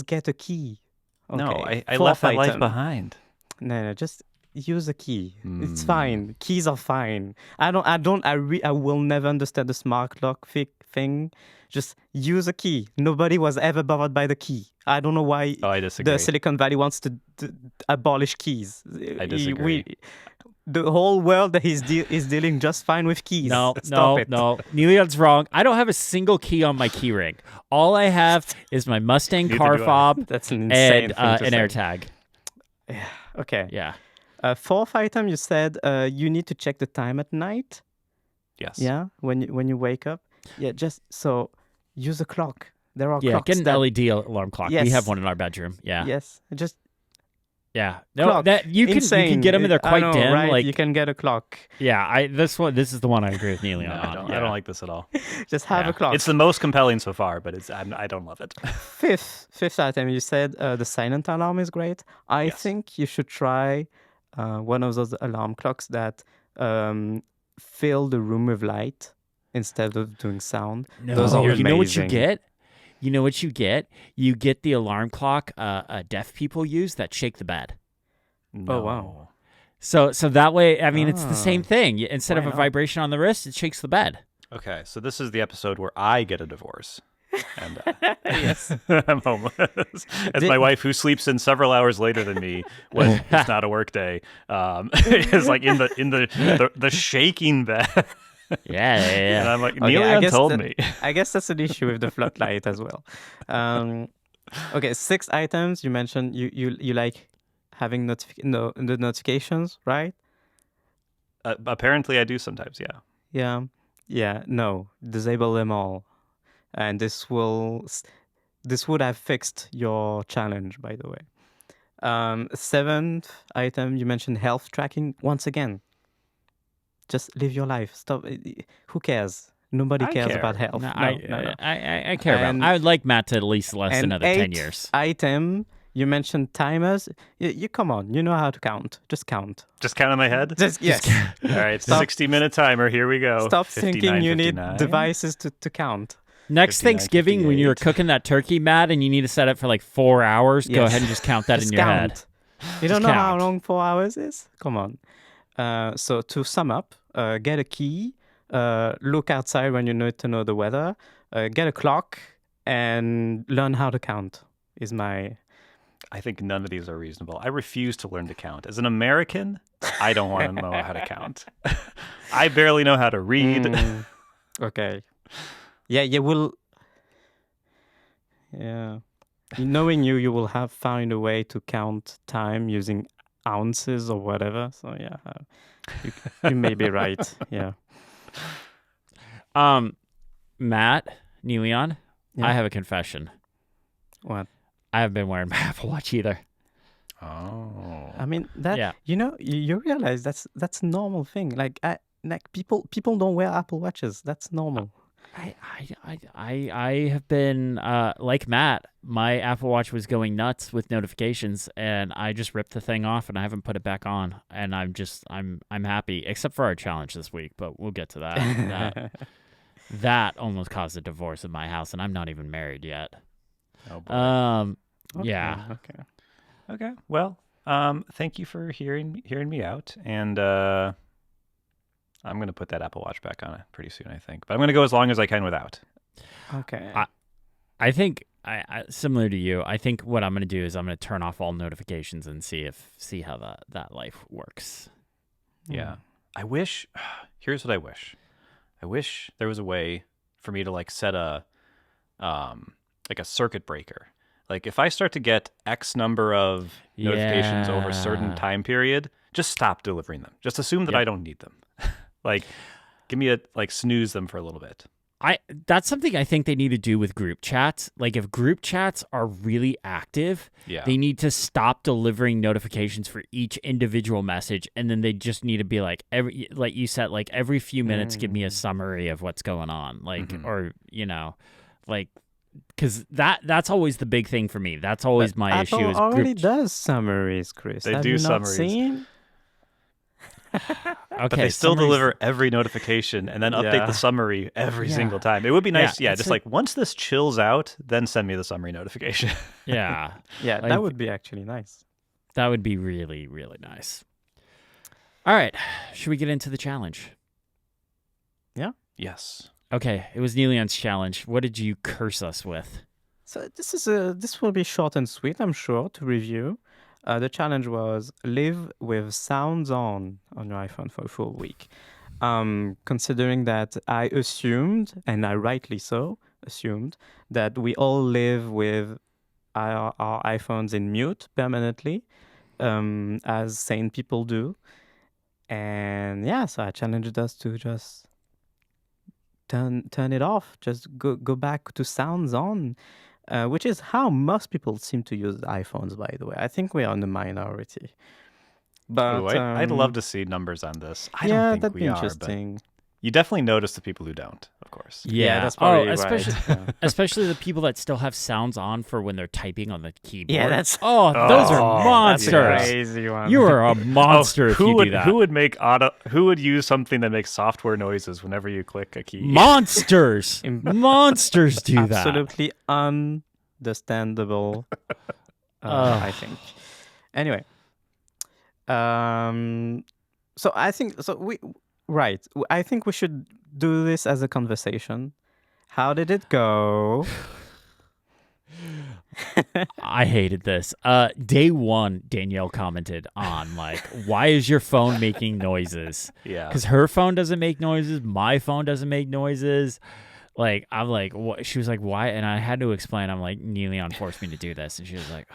get a key. Okay. No, I Fourth left that life item. behind. No, just use a key. It's fine. Keys are fine. I will never understand the smart lock thing. Just use a key. Nobody was ever bothered by the key. I don't know why Oh, I disagree. the Silicon Valley wants to abolish keys. I disagree. The whole world is dealing just fine with keys. Stop it. No. Niléane's wrong. I don't have a single key on my key ring. All I have is my Mustang Neither car do I. fob That's an insane and thing to an say. AirTag. Okay. Yeah. Fourth item, you said you need to check the time at night. Yes. Yeah, when you wake up. Yeah, just so use a clock. There are Yeah, clocks get an that, LED alarm clock. We Yes. have one in our bedroom. Yeah. Yes, just Yeah. No, clock. that you can Insane. get them in there I quite know, dim. right? Like, You can get a clock. yeah, this is the one I agree with Niléane No, on. I don't like this at all. Just have Yeah. a clock. It's the most compelling so far, but I don't love it. Fifth item, you said the silent alarm is great. I Yes. think you should try one of those alarm clocks that fill the room with light instead of doing sound. No, Those are you know what you amazing. get? You know what you get? You get the alarm clock deaf people use that shake the bed. Oh, wow. So that way, I mean, it's the same Ah. thing. Instead Why of a not? vibration on the wrist, it shakes the bed. Okay, so this is the episode where I get a divorce. And Yes. I'm homeless. As my wife, who sleeps in several hours later than me when it's not a work day, is like in the shaking bed. Yeah. And I'm like, Okay, I Niléane guess told that- me. I guess that's an issue with the floodlight as well. Okay, 6 items. You mentioned you like having the notifications, right? Apparently, I do sometimes. Yeah. Yeah. No, disable them all, and this would have fixed your challenge, by the way. 7th item, you mentioned health tracking. Once again, just live your life. Stop. Who cares? Nobody I cares care. about health. No, No. I care about. And- I would like Matt to at least last And another 10 8th years. item, you mentioned timers. You come on, you know how to count. Just count. Just count on my head. Yes. All right, Stop. 60-minute timer. Here we go. Stop thinking you need 59. devices to count. Next 59, Thanksgiving, when you're 58. cooking that turkey, Matt, and you need to set it for like 4 hours, go Yes. ahead and just count that Just in your count. head. You don't know how count. long 4 hours is? Come on. So to sum up, get a key, look outside when you need to know the weather, get a clock, and learn how to count is my... I think none of these are reasonable. I refuse to learn to count. As an American, I don't want to know how to count. I barely know how to read. Okay. Yeah, you will... Yeah. Knowing you will have found a way to count time using ounces or whatever. So yeah, you may be right. Yeah. Matt, Niléane, Yeah. I have a confession. What? I haven't been wearing my Apple Watch either. Oh. I mean that. Yeah. You know, you realize that's a normal thing. Like people don't wear Apple Watches. That's normal. I have been like Matt. My Apple Watch was going nuts with notifications, and I just ripped the thing off, and I haven't put it back on. And I'm happy, except for our challenge this week. But we'll get to that. That almost caused a divorce in my house, and I'm not even married yet. Oh boy. Yeah. Okay. Okay. Well, thank you for hearing me out, and I'm gonna put that Apple Watch back on it pretty soon, I think. But I'm gonna go as long as I can without. Okay. I think I similar to you. I think what I'm going to do is I'm going to turn off all notifications and see how that life works. Yeah. I wish. Here's what I wish. I wish there was a way for me to like set a like a circuit breaker. Like if I start to get X number of notifications over a certain Yeah. time period, just stop delivering them. Just assume that Yep. I don't need them. Like give me snooze them for a little bit. That's something I think they need to do with group chats. Like if group chats are really active, Yeah. they need to stop delivering notifications for each individual message, and then they just need to be like like you said, like every few minutes, give me a summary of what's going on, like or like because that's always the big thing for me. That's always my Apple issue. Is already group does summaries, Chris. They Have do you not summaries. seen? Okay, But they still summaries- deliver every notification and then update Yeah. the summary every Yeah. single time. It would be nice, Yeah, yeah, it's just like- like once this chills out, then send me the summary notification. Yeah, Yeah, Like- that would be actually nice. that would be really really nice. All right, should we get into the challenge? Yes. Okay, it was Niléane's challenge. What did you curse us with? So this will be short and sweet, I'm sure, to review. The challenge was live with sounds on your iPhone for a full week. Considering that I assumed, and I rightly so, assumed that we all live with our iPhones in mute permanently, as sane people do. And yeah, so I challenged us to just turn it off, just go back to sounds on. Which is how most people seem to use iPhones, by the way. I think we are in the minority. But Ooh, I'd love to see numbers on this. I yeah, don't think that'd we be are, but interesting. you definitely notice the people who don't, of course. Yeah, that's probably especially right. Yeah. especially the people that still have sounds on for when they're typing on the keyboard. Yeah, that's- those are Oh, monsters. That's a crazy one. You are a monster if who you would do that. who would use something that makes software noises whenever you click a key? Monsters, monsters do that. absolutely understandable. I think. Anyway, so I think I think we should do this as a conversation. How did it go? I hated this. Day one, Danielle commented on like, "Why is your phone making noises?" Yeah. Because her phone doesn't make noises, my phone doesn't make noises. Like I'm like, what? She was like, "Why?" And I had to explain. I'm like, Niléane forced me to do this, and she was like,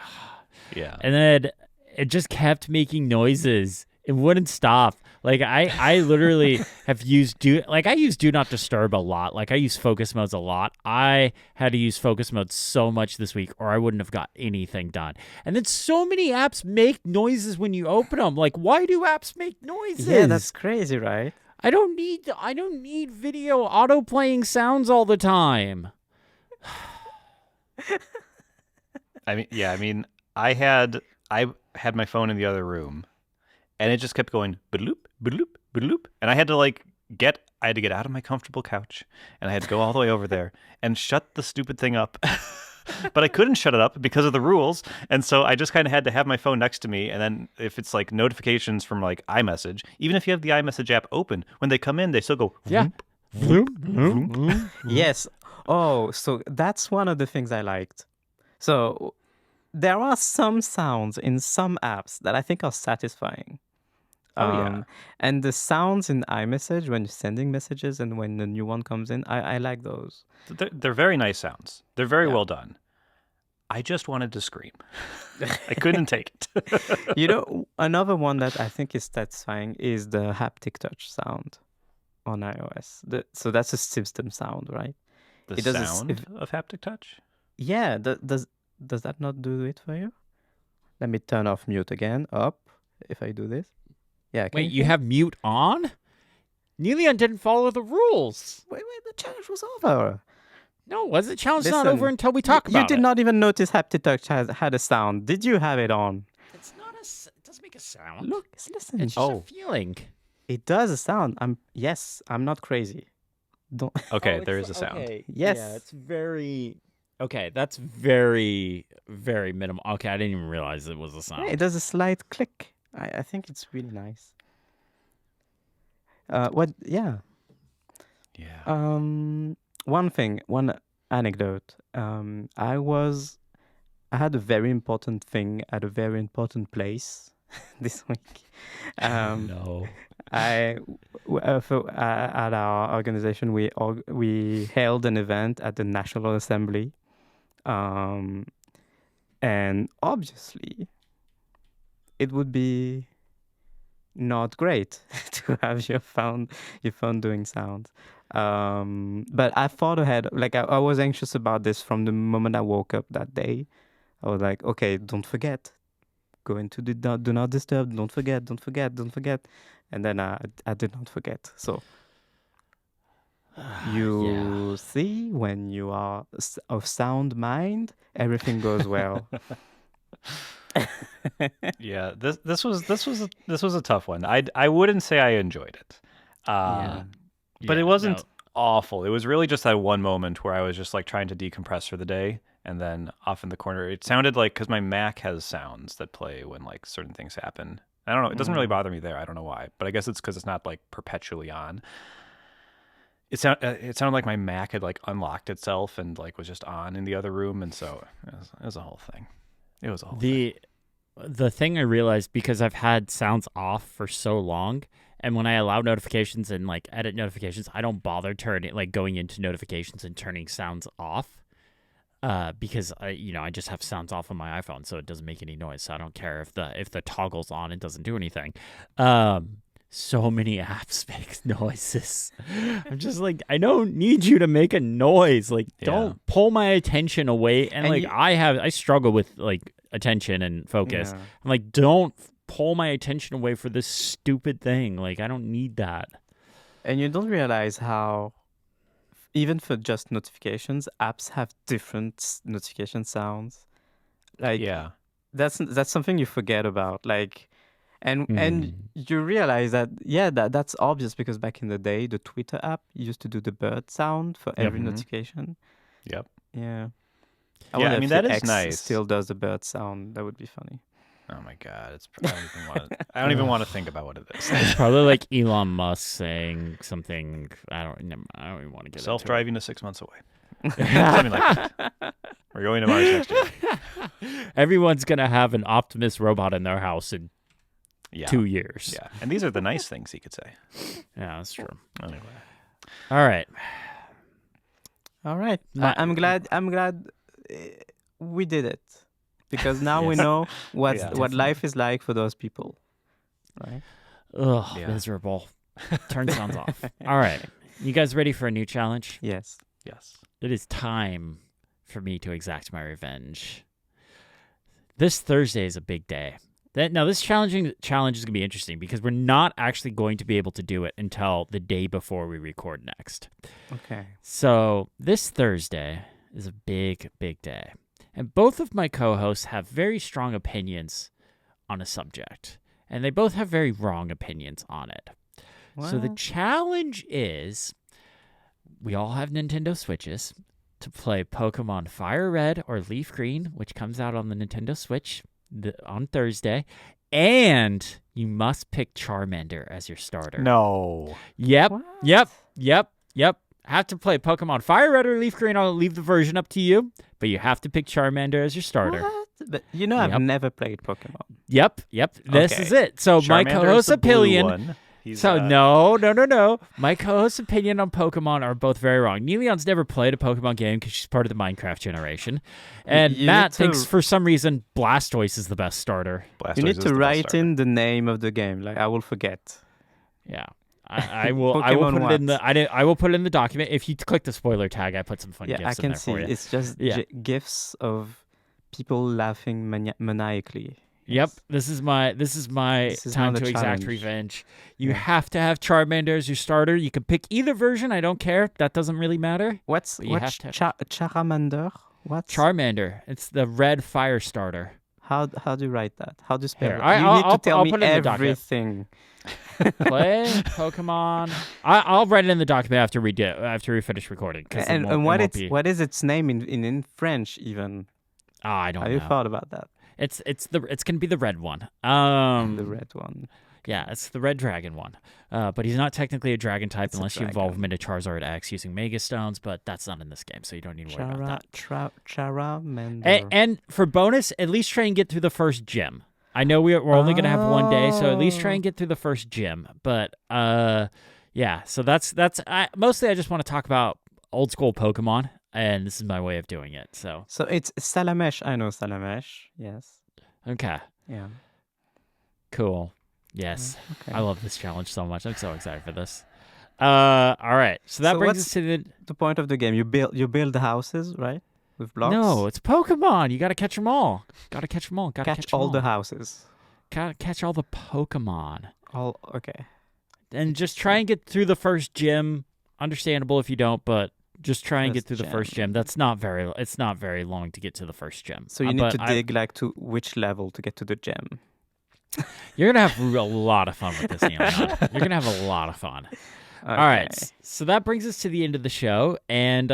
Yeah. and then it just kept making noises. It wouldn't stop. Like I literally have used I use do not disturb a lot. Like I use focus modes a lot. I had to use focus mode so much this week or I wouldn't have got anything done. And then so many apps make noises when you open them. Like why do apps make noises? Yeah, that's crazy, right? I don't need video auto playing sounds all the time. I mean, I had my phone in the other room, and it just kept going bloop, bloop, bloop, and I had to get out of my comfortable couch, and I had to go all the way over there and shut the stupid thing up. But I couldn't shut it up because of the rules, and so I just kind of had to have my phone next to me, and then if it's like notifications from like iMessage, even if you have the iMessage app open, when they come in, they still go Yeah. Yes. Oh, so that's one of the things I liked. So there are some sounds in some apps that I think are satisfying. Yeah. And the sounds in iMessage when you're sending messages and when the new one comes in, I like those. They're very nice sounds. They're very well done. I just wanted to scream. I couldn't take it. You know, another one that I think is satisfying is the haptic touch sound on iOS. So that's a system sound, right? The It does a s- sound if- of haptic touch? Yeah. Does that not do it for you? Let me turn off mute again. Up. If I do this. Yeah. can Wait, you hear? have mute on? Niléane didn't follow the rules. Wait. The challenge was over. No, was the challenge not Listen, over until we talk about You did it? not even notice haptic touch had a sound. Did you have it on? It's not it doesn't make a sound. Look, listen. It's just a feeling. It does a sound. I'm not crazy. Don't. Okay, there is a sound. Okay. Yes. Yeah, it's very. Okay, that's very, very minimal. Okay, I didn't even realize it was a sound. Yeah, it does a slight click. I think it's really nice. What? Yeah. Yeah. One anecdote. I had a very important thing at a very important place this week. No. At our organization, we held an event at the National Assembly, and obviously, it would be not great to have your phone doing sounds. But I thought ahead. Like I was anxious about this from the moment I woke up that day. I was like, okay, don't forget. Go into the do not disturb. Don't forget. And then I did not forget. So you see, when you are of sound mind, everything goes well. Yeah, this was a tough one. I wouldn't say I enjoyed it, but it wasn't awful. It was really just that one moment where I was just like trying to decompress for the day, and then off in the corner, it sounded like, because my Mac has sounds that play when like certain things happen. I don't know. It doesn't really bother me there. I don't know why, but I guess it's because it's not like perpetually on. It sounded like my Mac had like unlocked itself and like was just on in the other room, and so it was a whole thing. It was a whole thing. The thing I realized, because I've had sounds off for so long, and when I allow notifications and like edit notifications, I don't bother going into notifications and turning sounds off, because I just have sounds off on my iPhone, so it doesn't make any noise. So I don't care if the toggle's on; it doesn't do anything. So many apps make noises. I'm just like, I don't need you to make a noise. Like, don't pull my attention away. And like, I struggle with like attention and focus. Yeah. I'm like, don't pull my attention away for this stupid thing. Like, I don't need that. And you don't realize how, even for just notifications, apps have different notification sounds. Like, that's something you forget about. Like, and you realize that that's obvious, because back in the day, the Twitter app used to do the bird sound for every notification. Yep. Yeah. I mean, that is X nice. Still does the bird sound. That would be funny. Oh my god, I don't even want to think about what it is. It's probably like Elon Musk saying something. I don't even want to get self-driving to 6 months away. Something like that. We're going to Mars next year. Everyone's gonna have an Optimus robot in their house in 2 years. Yeah, and these are the nice things he could say. Yeah, that's true. Anyway, all right. I'm glad we did it, because now we know what life is like for those people, right? Ugh, miserable. Turn sounds off. All right, you guys ready for a new challenge? Yes. It is time for me to exact my revenge. This Thursday is a big day. Now, this challenge is going to be interesting, because we're not actually going to be able to do it until the day before we record next. Okay. So this Thursday is a big, big day. And both of my co-hosts have very strong opinions on a subject. And they both have very wrong opinions on it. What? So the challenge is, we all have Nintendo Switches, to play Pokemon Fire Red or Leaf Green, which comes out on the Nintendo Switch on Thursday, and you must pick Charmander as your starter. No. Yep. What? Yep. Have to play Pokemon Fire Red or Leaf Green. I'll leave the version up to you, but you have to pick Charmander as your starter. What? But I've never played Pokemon. Yep. This is it. So my co-host opinion. No. My co-host's opinion on Pokemon are both very wrong. Niléane's never played a Pokemon game because she's part of the Minecraft generation. And Matt thinks for some reason Blastoise is the best starter. You need to write in the name of the game. Like, I will forget. Yeah. I will put it in I will put it in the document. If you click the spoiler tag, I put some fun gifs in there for you. I can see. It's just gifs of people laughing maniacally. Yep, this is my time to exact revenge. You have to have Charmander as your starter. You can pick either version. I don't care. That doesn't really matter. Charmander? What? Charmander. It's the red fire starter. How do you write that? How do you spell Here, it? I'll You need to tell I'll me put it in the document. everything. Play Pokemon. I'll write it in the document after we finish recording. And what is its name in French even? I don't know. Have you thought about that? It's gonna be the red one. The red one. Yeah, it's the red dragon one. But he's not technically a dragon type It's a unless you evolve dragon. him into Charizard X using Mega Stones, but that's not in this game, so you don't need to worry about that. Charamander. And for bonus, at least try and get through the first gym. I know we're only going to have one day, so at least try and get through the first gym. But yeah, so that's mostly I just want to talk about old school Pokemon, and this is my way of doing it. So it's Salamesh. I know Salamesh. Yes. okay, Yeah. cool. Yes, Okay. I love this challenge so much. I'm so excited for this. All right, so that brings what's us to the point of the game? You build the houses, right? With blocks. no, it's Pokemon. You got to catch them all. Got to catch them all. Got to catch all the houses. Gotta catch all the Pokemon. All okay. And just try and get through the first gym. Understandable if you don't, but just try and get First through the first gym. It's not very long to get to the first gym. So you need to dig like to which level to get to the gem. You're gonna have a lot of fun with this, Niléane. You're gonna have a lot of fun. Okay. All right, so that brings us to the end of the show, and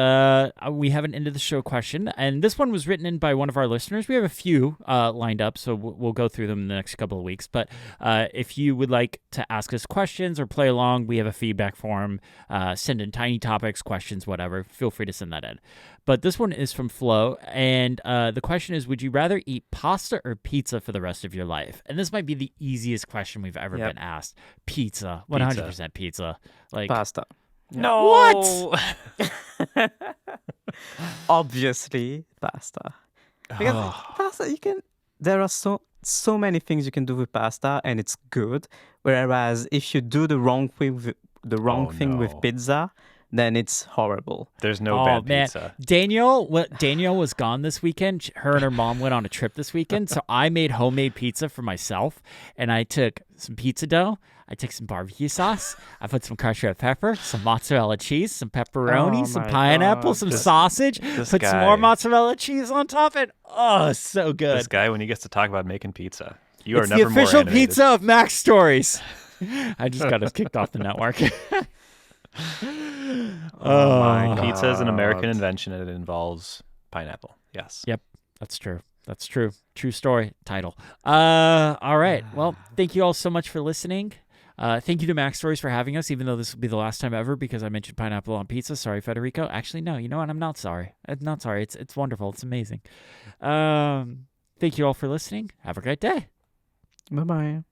we have an end of the show question, and this one was written in by one of our listeners. We have a few lined up, so we'll go through them in the next couple of weeks. But if you would like to ask us questions or play along, we have a feedback form. Send in tiny topics, questions, whatever. Feel free to send that in. But this one is from Flo, and the question is, would you rather eat pasta or pizza for the rest of your life? And this might be the easiest question we've ever been asked. Pizza. 100% pizza. Like Pasta. No. What? Obviously, pasta. Because pasta, there are so many things you can do with pasta, and it's good. Whereas if you do the wrong thing with pizza, then it's horrible. There's no bad pizza. Danielle was gone this weekend. Her and her mom went on a trip this weekend, so I made homemade pizza for myself, and I took some pizza dough. I took some barbecue sauce. I put some crushed red pepper, some mozzarella cheese, some pepperoni, some pineapple, some sausage. Put some more mozzarella cheese on top. And so good. This guy, when he gets to talk about making pizza, you It's are never the official more animated. pizza of Max Stories. I just got us kicked off the network. Oh my God. Pizza is an American invention, and it involves pineapple. Yes. Yep, that's true. That's true. True story. Title. All right. Well, thank you all so much for listening. Thank you to Max Stories for having us, even though this will be the last time ever because I mentioned pineapple on pizza. Sorry, Federico. Actually, no. You know what? I'm not sorry. I'm not sorry. It's wonderful. It's amazing. Thank you all for listening. Have a great day. Bye-bye.